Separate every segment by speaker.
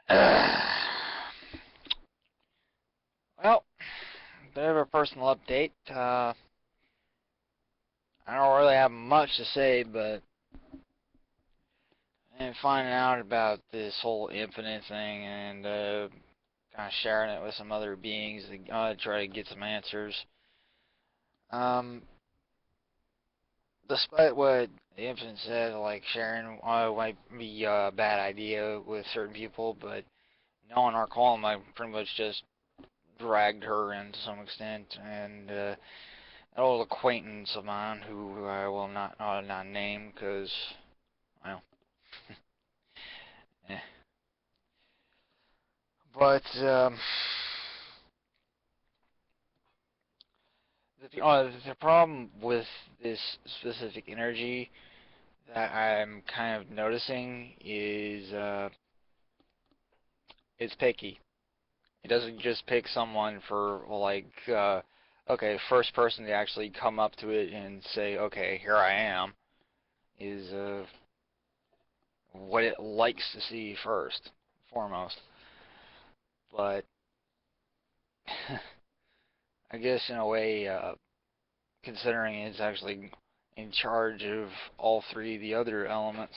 Speaker 1: Well, bit of a personal update. I don't really have much to say, but I'm finding out about this whole infinite thing and kind of sharing it with some other beings to try to get some answers. Um, Despite what the infinite said, like sharing might be a bad idea with certain people, but knowing our calm, I pretty much just dragged her in to some extent, and an old acquaintance of mine who I will not name because, well, eh. But the problem with this specific energy that I'm kind of noticing is it's picky. It doesn't just pick someone for like okay, first person to actually come up to it and say, okay, here I am, is what it likes to see first, foremost. But I guess in a way, considering it's actually in charge of all three of the other elements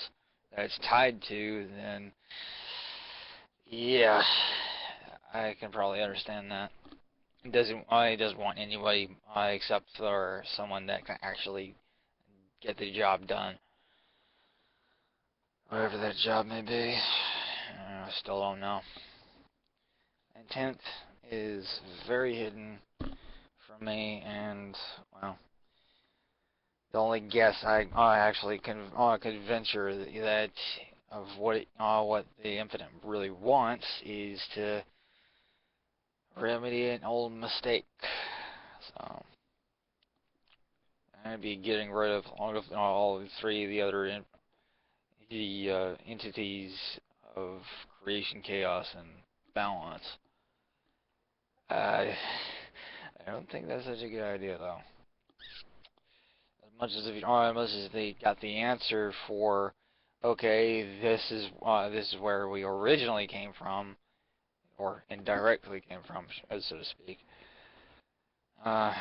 Speaker 1: that it's tied to, then yeah, I can probably understand that. It doesn't want anybody except for someone that can actually get the job done, whatever that job may be. I still don't know. Intent is very hidden from me, and well, the only guess I actually could venture that of what the Infinite really wants is to remedy an old mistake. So I'd be getting rid of all three of the other entities of creation, chaos, and balance. I I don't think that's such a good idea though. As much as they got the answer for, okay, this is where we originally came from, or indirectly came from, so to speak. Uh,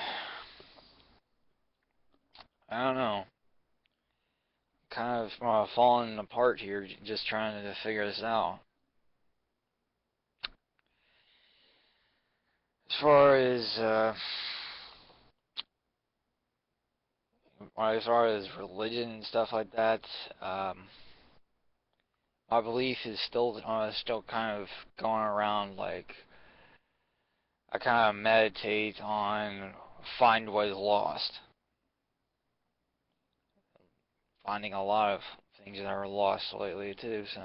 Speaker 1: I don't know. Kind of falling apart here, just trying to figure this out. As far as religion and stuff like that, um, my belief is still kind of going around like I kind of meditate on find what is lost, finding a lot of things that are lost lately too. So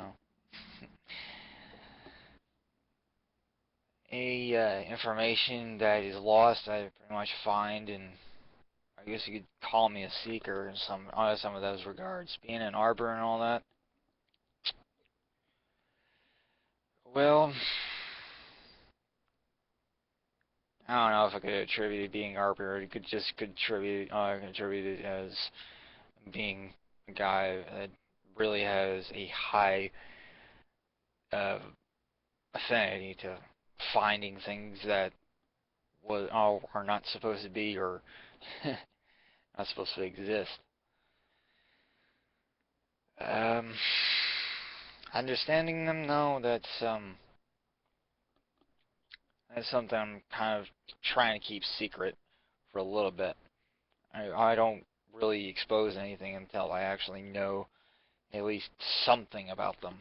Speaker 1: any information that is lost, I pretty much find, and I guess you could call me a seeker in some of those regards. Being an arbor and all that. Well, I don't know if I could attribute it being arbor. Or you could just contribute it as being a guy that really has a high uh, affinity to finding things that are not supposed to be or not supposed to exist. Um, Understanding them, no, that's something I'm kind of trying to keep secret for a little bit. I don't really expose anything until I actually know at least something about them.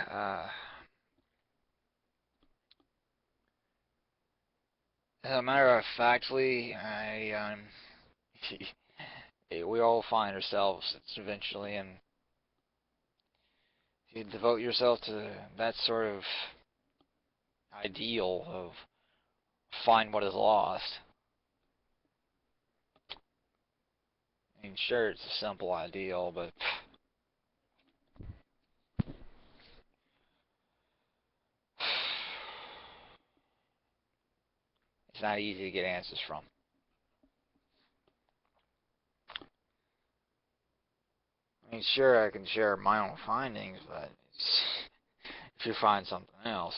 Speaker 1: Uh, as a matter of factly, we all find ourselves eventually, and if you devote yourself to that sort of ideal of find what is lost, I mean, sure, it's a simple ideal, but it's not easy to get answers from. I mean, sure, I can share my own findings, but if you find something else,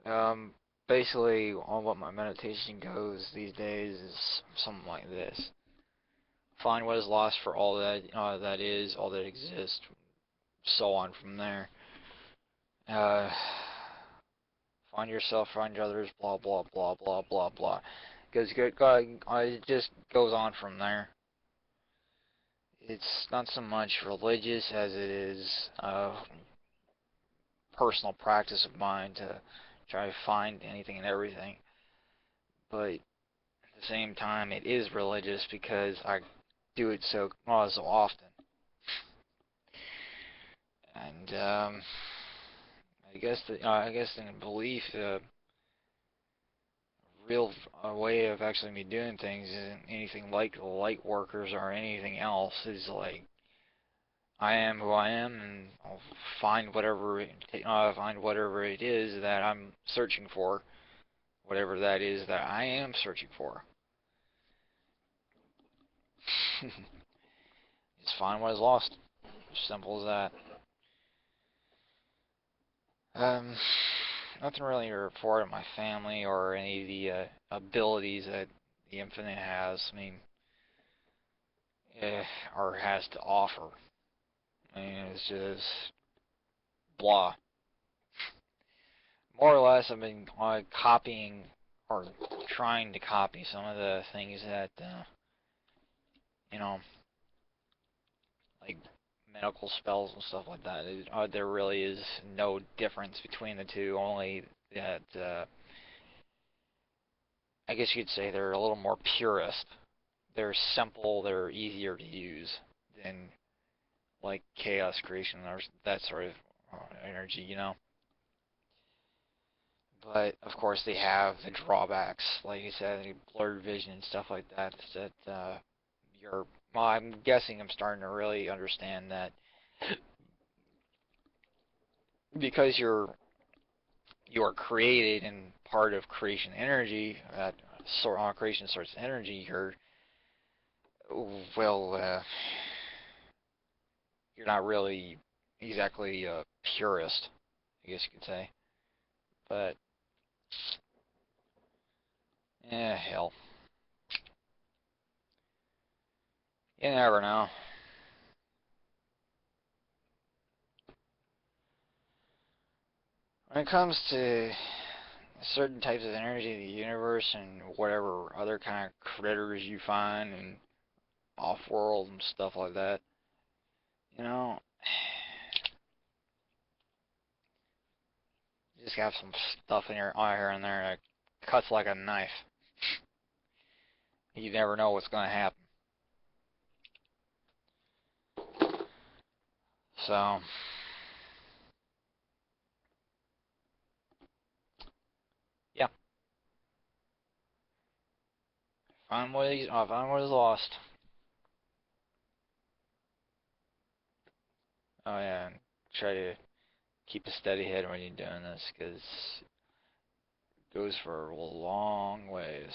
Speaker 1: um, basically, on what my meditation goes these days is something like this: find what is lost for all that that is, all that exists, so on from there. Uh, find yourself, find others, blah blah blah blah blah blah. Because it just goes on from there. It's not so much religious as it is personal practice of mine to try to find anything and everything. But at the same time, it is religious because I do it so often. And I guess in belief, real way of actually me doing things isn't anything like the light workers or anything else. Is like I am who I am, and I'll find whatever it is that I'm searching for, whatever that is that I am searching for. Just find what is lost. Simple as that. Nothing really to report on my family or any of the abilities that the Infinite has. I mean, or has to offer. I mean, it's just blah. More or less, I've been copying or trying to copy some of the things that you know, like medical spells and stuff like that. There really is no difference between the two. Only that I guess you could say they're a little more purist. They're simple. They're easier to use than like chaos creation or that sort of energy. But of course, they have the drawbacks, like you said, blurred vision and stuff like that. That you're, well, I'm guessing I'm starting to really understand that because you're created and part of creation energy, that creation source energy. Well, you're not really exactly a purist, I guess you could say. But hell, you never know. When it comes to certain types of energy in the universe and whatever other kind of critters you find and off-world and stuff like that, you know, you just have some stuff in your eye here and there that cuts like a knife. You never know what's going to happen. So, yeah, find what is lost. Oh yeah, and try to keep a steady head when you're doing this, because it goes for a long ways.